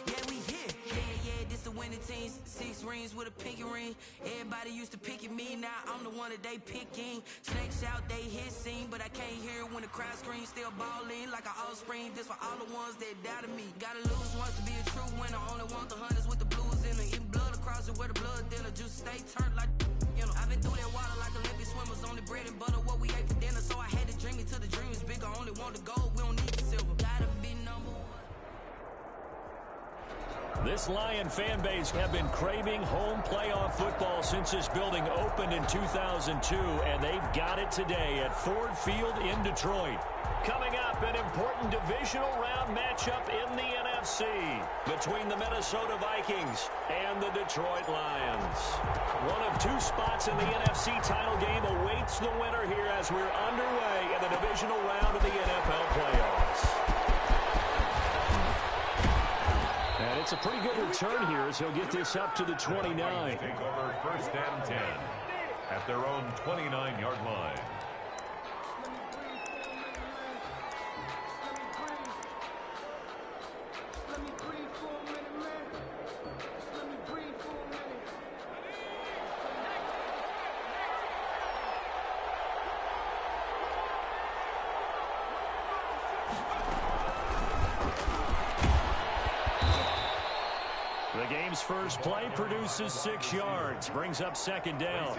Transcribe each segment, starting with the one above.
Yeah, we here. Yeah, this the winning teams. 6 rings with a pinky ring. Everybody used to pick at me, now I'm the one that they picking. Snakes out, they hit scene, but I can't hear it when the crowd screams. Still balling like an offspring. This for all the ones that doubted me. Gotta lose once to be a true winner. Only want the hunters with the blues in it. Even blood across it where the blood dinner. Juice stay turned like, you know. I've been through that water like Olympic swimmers. Only bread and butter, what we ate for dinner. So I had to dream it till the dream is bigger. Only want the gold, we don't need the silver. Gotta be number one. This Lion fan base have been craving home playoff football since this building opened in 2002, and they've got it today at Ford Field in Detroit. Coming up, an important divisional round matchup in the NFC between the Minnesota Vikings and the Detroit Lions. One of 2 spots in the NFC title game awaits the winner here as we're underway in the divisional round of the NFL playoffs. And it's a pretty good return here as he'll get this up to the 29. Take over 1st and 10 at their own 29-yard line. First play produces 6 yards, brings up 2nd down.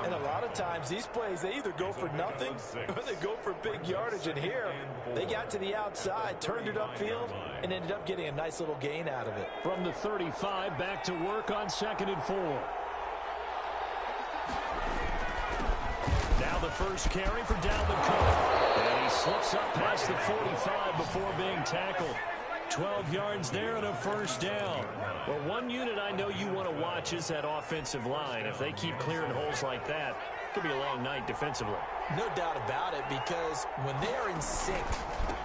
And a lot of times these plays, they either go for nothing or they go for big yardage. And here, they got to the outside, turned it upfield, and ended up getting a nice little gain out of it. From the 35, back to work on 2nd and 4. Now the first carry for Dalvin Cook. And he slips up past the 45 before being tackled. 12 yards there and a 1st down. Well, one unit I know you want to watch is that offensive line. If they keep clearing holes like that, it could be a long night defensively. No doubt about it, because when they are in sync,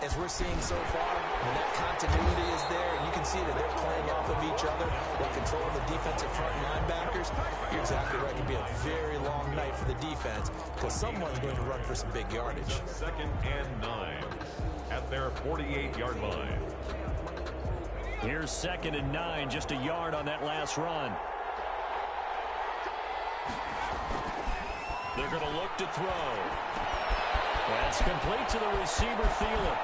as we're seeing so far, when that continuity is there, and you can see that they're playing off of each other while controlling the defensive front linebackers, you're exactly right. It could be a very long night for the defense because someone's going to run for some big yardage. 2nd and 9 at their 48-yard line. Here's 2nd and 9, just a yard on that last run. They're going to look to throw. That's complete to the receiver, Thielen.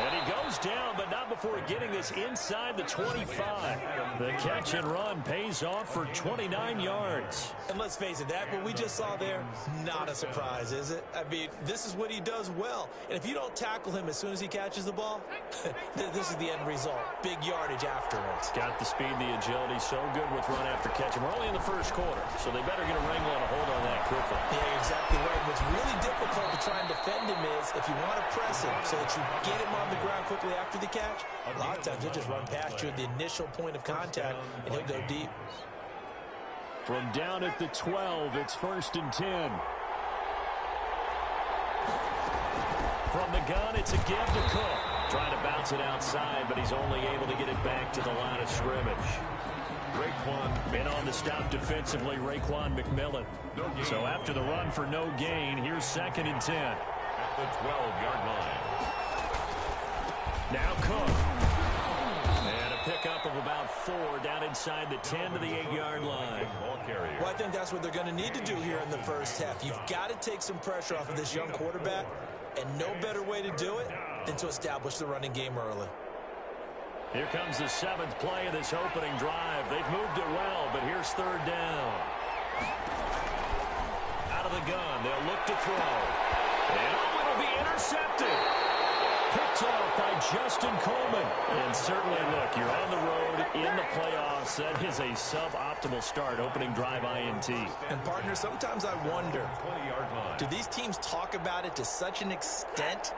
And he goes down, but not before getting this inside the 25. The catch and run pays off for 29 yards. And let's face it, that what we just saw there, not a surprise, is it? I mean, this is what he does well. And if you don't tackle him as soon as he catches the ball, this is the end result. Big yardage afterwards. Got the speed, the agility, so good with run after catch. And we're only in the 1st quarter, so they better get a wrangle and a hold on that quickly. Yeah, you're exactly right. What's really difficult to try and defend him is if you want to press him so that you get him on the ground quickly after the catch, a lot of times he'll just run past you at the initial point of contact, and he'll go deep. From down at the 12, it's 1st and 10. From the gun, it's a give to Cook. Trying to bounce it outside, but he's only able to get it back to the line of scrimmage. Been on the stop defensively, Raekwon McMillan. So after the run for no gain, here's 2nd and 10. At the 12-yard line. Now Cook. And a pickup of about 4 down inside the 10 to the 8-yard line. Well, I think that's what they're going to need to do here in the 1st half. You've got to take some pressure off of this young quarterback, and no better way to do it than to establish the running game early. Here comes the 7th play of this opening drive. They've moved it well, but here's 3rd down. Out of the gun, they'll look to throw. And it'll be intercepted. Picked off by Justin Coleman. And certainly, look, you're on the road in the playoffs. That is a suboptimal start, opening drive INT. And, partner, sometimes I wonder, do these teams talk about it to such an extent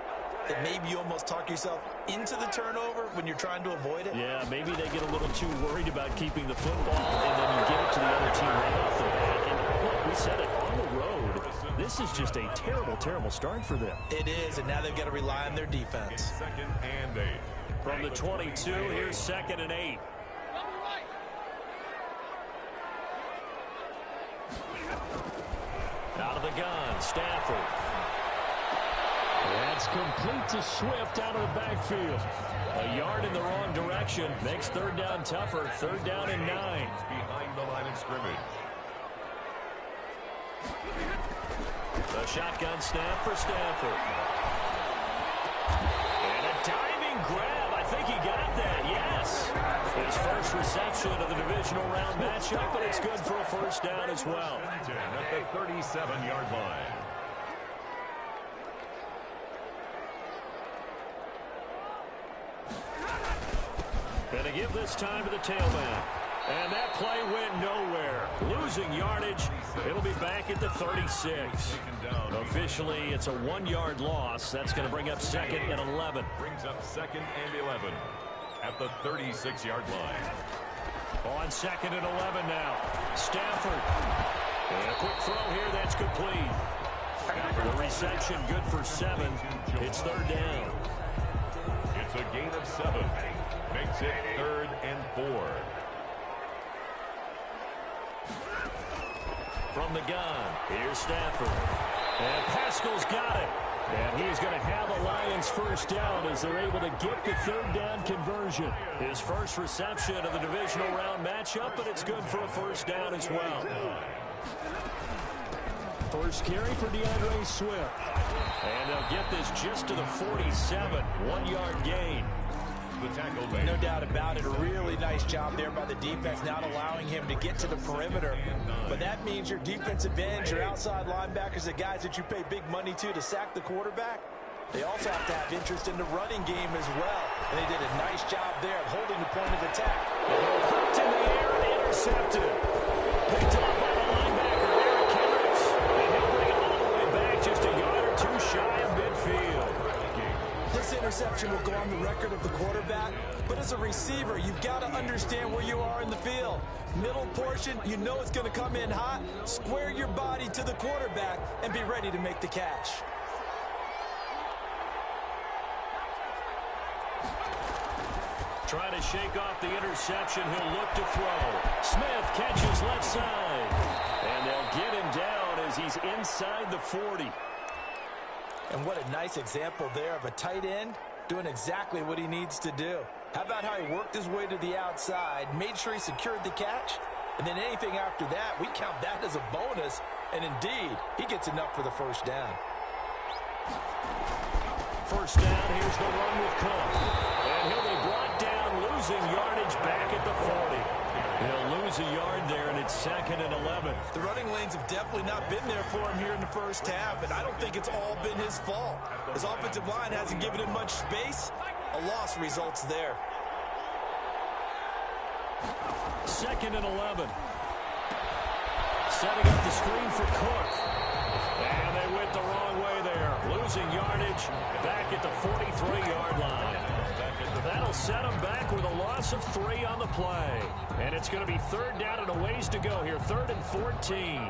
that maybe you almost talk yourself into the turnover when you're trying to avoid it? Yeah, maybe they get a little too worried about keeping the football, and then you give it to the other team right off the bat. And look, we said it, on the road, this is just a terrible, terrible start for them. It is, and now they've got to rely on their defense. 2nd and 8. From the 22, here's 2nd and 8. Out of the gun, Stafford. It's complete to Swift out of the backfield. A yard in the wrong direction makes third down tougher. Third down and 9. Behind the line of scrimmage. The shotgun snap for Stafford. And a diving grab. I think he got that, yes. His first reception of the divisional round matchup, but it's good for a first down as well. At the 37-yard line. And to give this time to the tailback. And that play went nowhere. Losing yardage. It'll be back at the 36. Officially, it's a 1-yard loss. That's going to bring up second and 11. Brings up second and 11 at the 36-yard line. On second and 11 now. Stafford. And a quick throw here. That's complete. The reception good for 7. It's third down. It's a gain of 7. Makes it third and 4. From the gun, here's Stafford. And Pascal's got it. And he's going to have the Lions first down as they're able to get the third down conversion. His first reception of the divisional round matchup, but it's good for a first down as well. First carry for DeAndre Swift. And they'll get this just to the 47. 1-yard gain. No doubt about it. A really nice job there by the defense, not allowing him to get to the perimeter. But that means your defensive ends, your outside linebackers, the guys that you pay big money to sack the quarterback, they also have to have interest in the running game as well. And they did a nice job there of holding the point of attack. Hooked in the air and intercepted. Picked up by the linebacker, Eric Kendricks. And he'll bring it all the way back just a yard or two shy of midfield. This interception will go on the record of the quarterback, but as a receiver, you've got to understand where you are in the field. Middle portion, you know it's going to come in hot. Square your body to the quarterback and be ready to make the catch. Trying to shake off the interception, he'll look to throw. Smith catches left side. And they'll get him down as he's inside the 40. And what a nice example there of a tight end doing exactly what he needs to do. How about how he worked his way to the outside, made sure he secured the catch, and then anything after that, we count that as a bonus. And indeed, he gets enough for the first down. First down, here's the run with Cook. And he'll be brought down, losing yardage back at the 40. He'll lose a yard there, and it's second and 11. The running lanes have definitely not been there for him here in the first half, and I don't think it's all been his fault. His offensive line hasn't given him much space. A loss results there. Second and 11. Setting up the screen for Cook. And they went the wrong way there. Losing yardage back at the 43-yard line. That'll set them back with a loss of 3 on the play. And it's going to be third down and a ways to go here. Third and 14.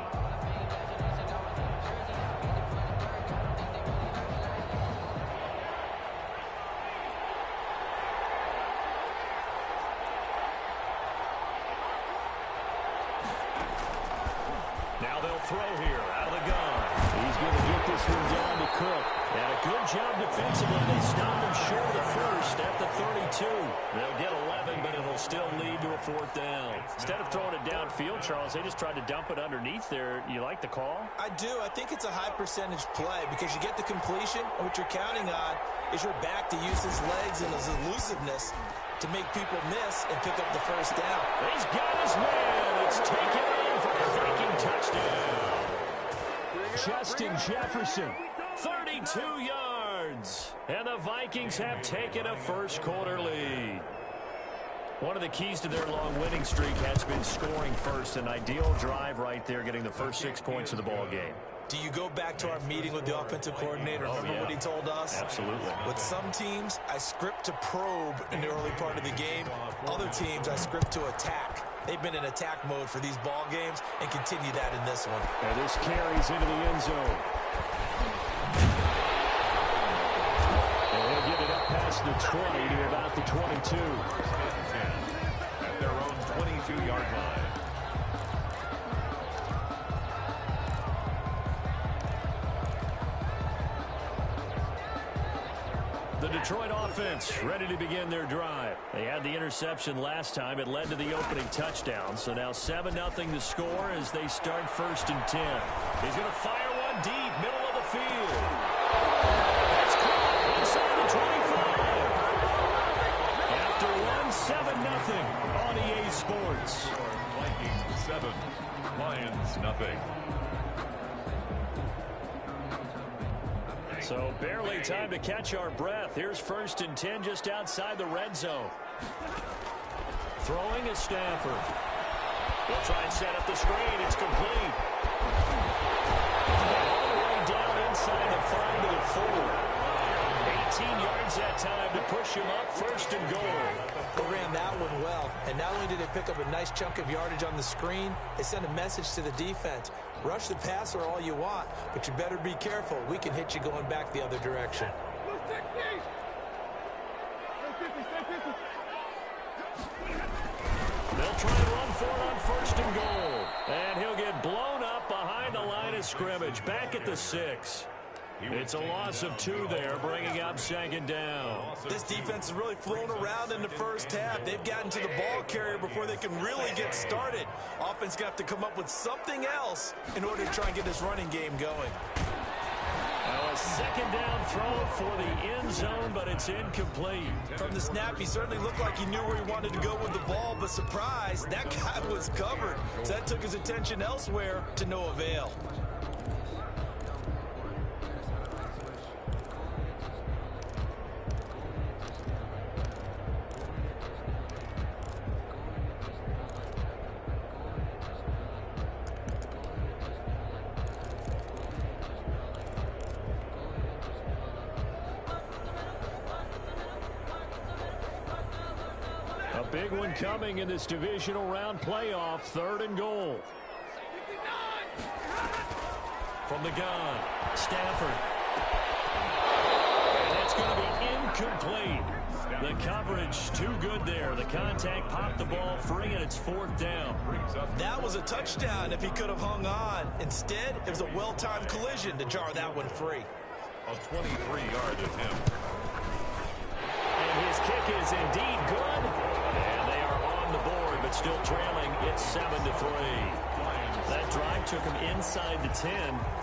Now they'll throw here out of the gun. He's going to get this one down to Cook. And a good job defensively. They stopped him short of the first at the 32. They'll get 11, but it'll still lead to a fourth down. Instead of throwing it downfield, Charles, they just tried to dump it underneath there. You like the call? I do. I think it's a high percentage play because you get the completion, and what you're counting on is your back to use his legs and his elusiveness to make people miss and pick up the first down. He's got his man. It's taken in for a Viking touchdown. Justin Jefferson, 32 yards. And the Vikings have taken a first-quarter lead. One of the keys to their long winning streak has been scoring first. An ideal drive right there, getting the first 6 points of the ball game. Do you go back to our meeting with the offensive coordinator? Remember what he told us? Absolutely. With some teams, I script to probe in the early part of the game. Other teams, I script to attack. They've been in attack mode for these ball games and continue that in this one. And this carries into the end zone. And he'll get it up past the 20 to about the 22. At their own 22-yard line. The Detroit offense ready to begin their drive. They had the interception last time. It led to the opening touchdown. So now 7-0 to score as they start 1st and 10. He's going to fire one deep, middle of the field. That's caught inside the 25. After one, 7-0 on EA Sports. Vikings 7, Lions nothing. So barely time to catch our breath. Here's 1st and 10 just outside the red zone. Throwing is Stafford. We'll try and set up the screen. It's complete. All the way down inside the 5 to the 4. 18 yards that time to push him up 1st and goal. They ran that one well, and not only did they pick up a nice chunk of yardage on the screen, they sent a message to the defense. Rush the passer all you want, but you better be careful. We can hit you going back the other direction. They'll try and run for it on 1st and goal. And he'll get blown up behind the line of scrimmage, back at the 6. It's a loss of 2 there, bringing up 2nd down. This defense has really flown around in the first half. They've gotten to the ball carrier before they can really get started. Offense going to have to come up with something else in order to try and get this running game going. Now a 2nd down throw for the end zone, but it's incomplete. From the snap, he certainly looked like he knew where he wanted to go with the ball, but surprise, that guy was covered. So that took his attention elsewhere to no avail. Big one coming in this divisional round playoff. 3rd and goal. From the gun, Stafford. And it's going to be incomplete. The coverage too good there. The contact popped the ball free, and it's 4th down. That was a touchdown if he could have hung on. Instead, it was a well-timed collision to jar that one free. A 23-yard attempt. And his kick is indeed good. And they are on the board, but still trailing. It's 7-3. That drive took him inside the 10.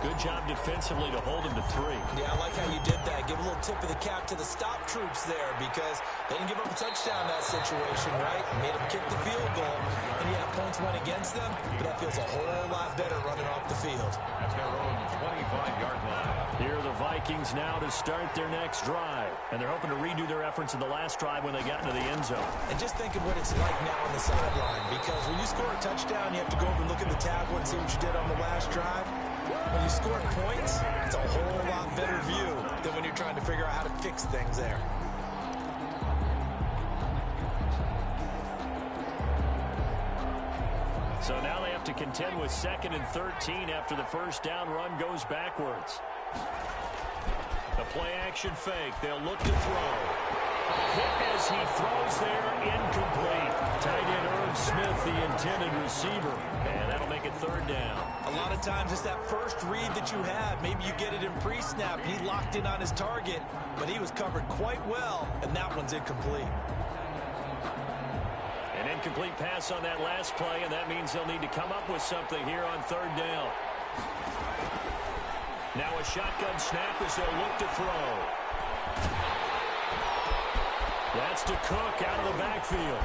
Good job defensively to hold him to 3. Yeah, I like how you did that. Give a little tip of the cap to the stop troops there because they didn't give up a touchdown in that situation, right? Made them kick the field goal. And yeah, points went against them, but that feels a whole lot better running off the field. At their own 25-yard line. Here are the Vikings now to start their next drive. And they're hoping to redo their efforts in the last drive when they got into the end zone. And just think of what it's like now on the sideline, because when you score a touchdown, you have to go over and look at the table and see what you did on the last drive. When you score points, it's a whole lot better view than when you're trying to figure out how to fix things there. So now they have to contend with 2nd and 13 after the first down run goes backwards. The play action fake. They'll look to throw. Hit as he throws there, incomplete. Tight end Irv Smith, the intended receiver. And that'll make it 3rd down. A lot of times it's that first read that you have. Maybe you get it in pre-snap. He locked in on his target, but he was covered quite well, and that one's incomplete. An incomplete pass on that last play, and that means they'll need to come up with something here on 3rd down. Now a shotgun snap as they'll look to throw. That's to Cook out of the backfield.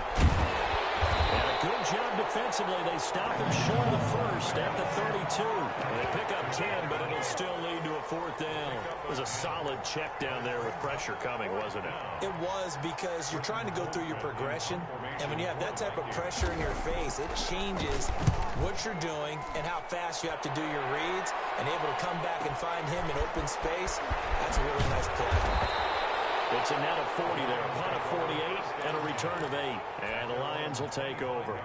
And a good job defensively. They stop him short of the first at the 32. They pick up 10, but it'll still lead to a 4th down. It was a solid check down there with pressure coming, wasn't it? It was, because you're trying to go through your progression, and when you have that type of pressure in your face, it changes what you're doing and how fast you have to do your reads, and able to come back and find him in open space. That's a really nice play. It's a net of 40 there, a punt of 48, and a return of 8. And the Lions will take over.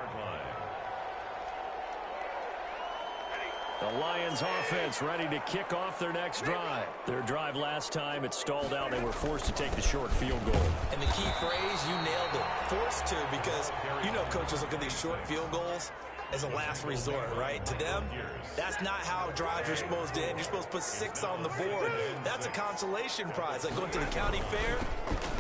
The Lions offense ready to kick off their next drive. Their drive last time, it stalled out. They were forced to take the short field goal. And the key phrase, you nailed it. Forced to, because you know coaches look at these short field goals. as a last resort, right? To them, that's not how drives are supposed to end. You're supposed to put 6 on the board. That's a consolation prize. Like going to the county fair,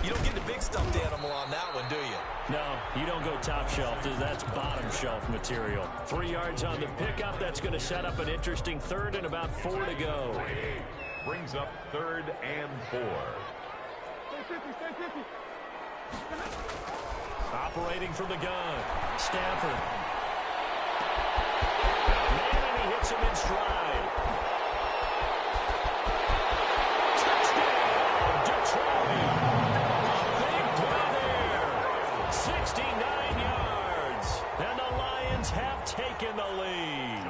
you don't get the big stuffed animal on that one, do you? No, you don't go top shelf. That's bottom shelf material. 3 yards on the pickup. That's going to set up an interesting third and about 4 to go. Brings up 3rd and 4. Operating from the gun, Stafford. Man, and he hits him in stride. Touchdown, Detroit. Big play there. 69 yards. And the Lions have taken the lead.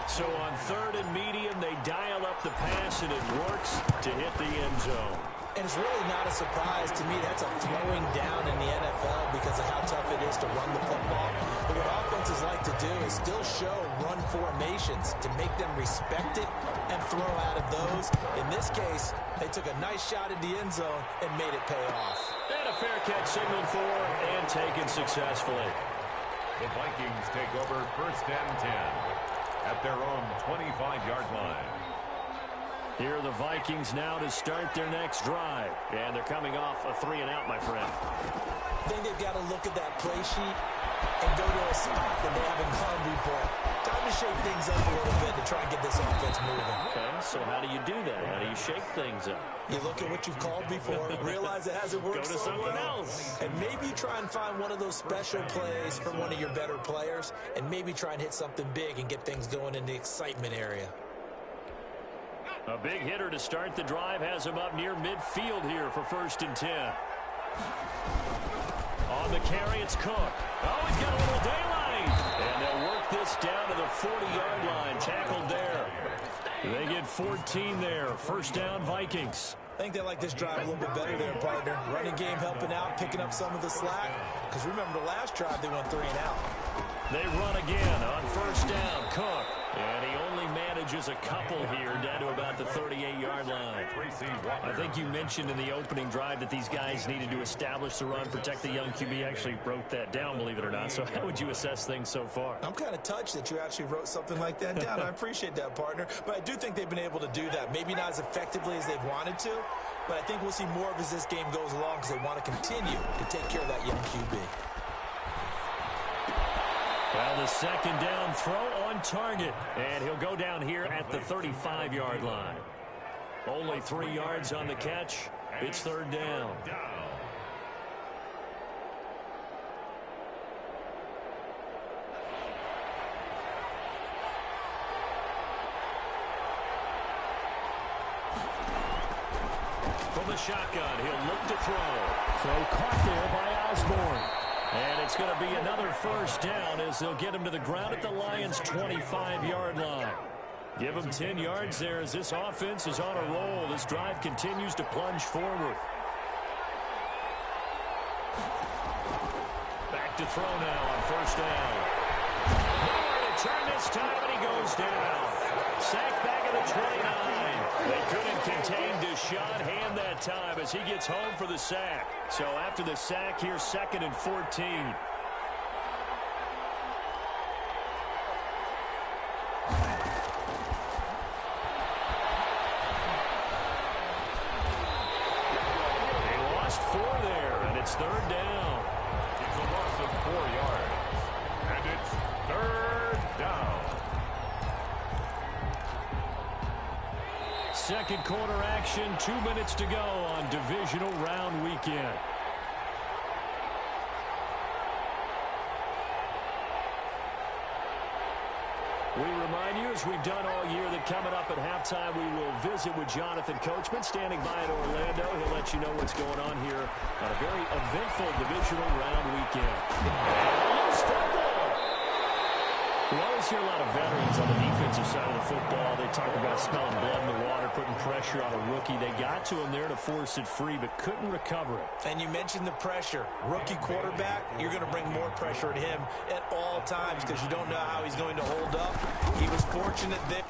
So on 3rd and medium, they dial up the pass, and it works to hit the end zone. And it's really not a surprise to me. That's a throwing down in the NFL because of how tough it is to run the football. But what offenses like to do is still show run formations to make them respect it and throw out of those. In this case, they took a nice shot at the end zone and made it pay off. And a fair catch signaled for and taken successfully. The Vikings take over 1st and 10 at their own 25-yard line. Here are the Vikings now to start their next drive. And they're coming off a 3-and-out, my friend. I think they've got to look at that play sheet and go to a spot that they haven't gone before. Time to shake things up a little bit to try and get this offense moving. Okay, so how do you do that? How do you shake things up? You look at what you've called before, realize it hasn't worked Go to so something well, else. and maybe try and find one of those special plays from one of your better players, and maybe try and hit something big and get things going in the excitement area. A big hitter to start the drive has him up near midfield here for 1st and 10. On the carry, it's Cook. Oh, he's got a little daylight. And they'll work this down to the 40-yard line. Tackled there. They get 14 there. 1st down, Vikings. I think they like this drive a little bit better there, partner. Running game helping out, picking up some of the slack. Because remember the last drive, they went 3-and-out. They run again on 1st down. Cook. And he only manages a couple here down to about the 38-yard line. I think you mentioned in the opening drive that these guys needed to establish the run, protect the young QB. Actually wrote that down, believe it or not. So how would you assess things so far? I'm kind of touched that you actually wrote something like that down. I appreciate that, partner. But I do think they've been able to do that. Maybe not as effectively as they've wanted to, but I think we'll see more of as this game goes along because they want to continue to take care of that young QB. Well, the 2nd down throw on target. And he'll go down here at the 35-yard line. Only 3 yards on the catch. It's 3rd down. From the shotgun, he'll look to throw. Throw caught there by Osborne. And it's going to be another 1st down as they'll get him to the ground at the Lions' 25-yard line. Give him 10 yards there as this offense is on a roll. This drive continues to plunge forward. Back to throw now on 1st down. Nowhere to turn this time, and he goes down. Sacked back at the 29. They couldn't contain Deshaun Hand that time as he gets home for the sack. So after the sack here, 2nd and 14. They lost 4 there, and it's 3rd down. It's a loss of 4 yards. And it's 3rd down. 2nd quarter action, 2 minutes to go on Divisional Round Weekend. We remind you, as we've done all year, that coming up at halftime, we will visit with Jonathan Coachman, standing by in Orlando. He'll let you know what's going on here on a very eventful Divisional Round Weekend. We always hear a lot of veterans on the defensive side of the football. They talk about smelling blood in the water, putting pressure on a rookie. They got to him there to force it free, but couldn't recover it. And you mentioned the pressure. Rookie quarterback, you're going to bring more pressure at him at all times because you don't know how he's going to hold up. He was fortunate there.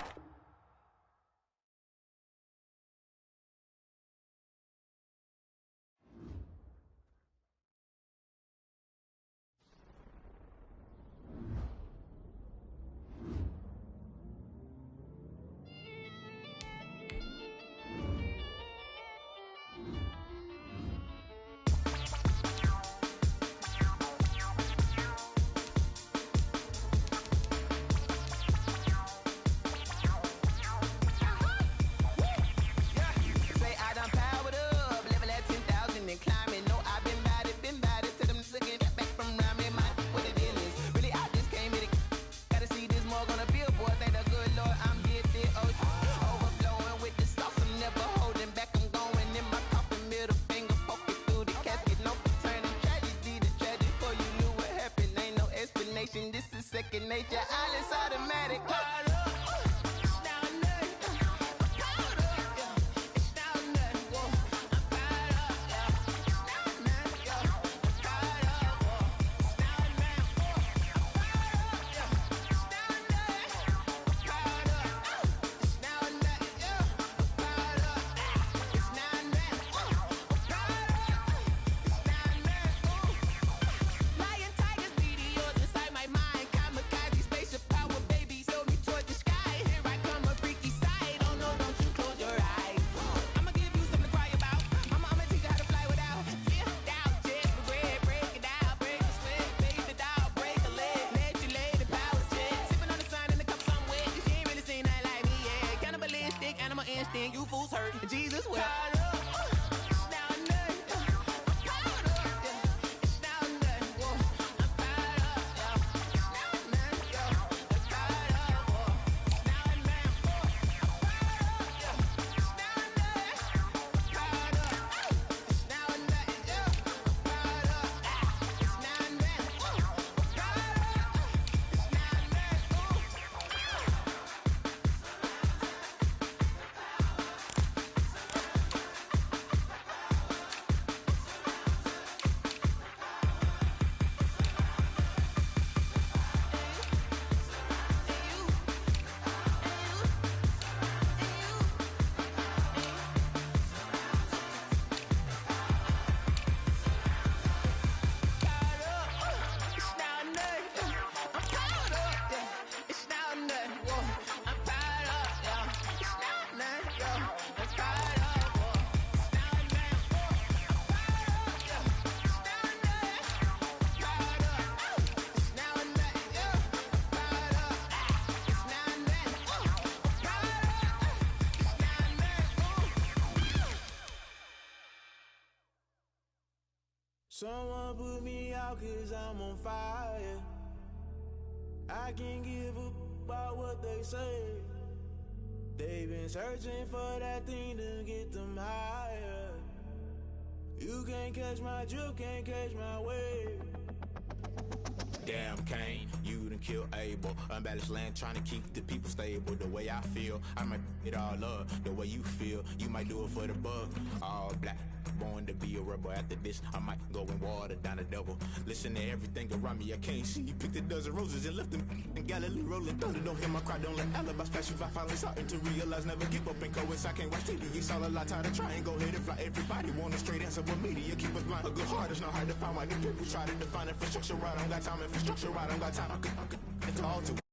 second nature, all is automatic. You fools hurt. Jesus will. Someone put me out 'cause I'm on fire. I can't give a about what they say. They've been searching for that thing to get them higher. You can't catch my drift, can't catch my wave. Damn Kane, you done killed Abel. Unbalanced land trying to keep the people stable. The way I feel, I might it all up. The way you feel, you might do it for the buck. All black, born to be a rebel. After this, I might go and water down the devil. Listen to everything around me, I can't see. Picked a dozen roses and left them in Galilee rolling thunder. Don't hear my cry, don't let alibis pass you. I finally starting to realize, never give up and coincide. Can't watch TV, it's all a lot. Tired of trying, go ahead and fly. Everybody want a straight answer with media. Keep us blind, a good heart is not hard to find. Why the people try to define infrastructure right? I don't got time, infrastructure right? I don't got time. I could all to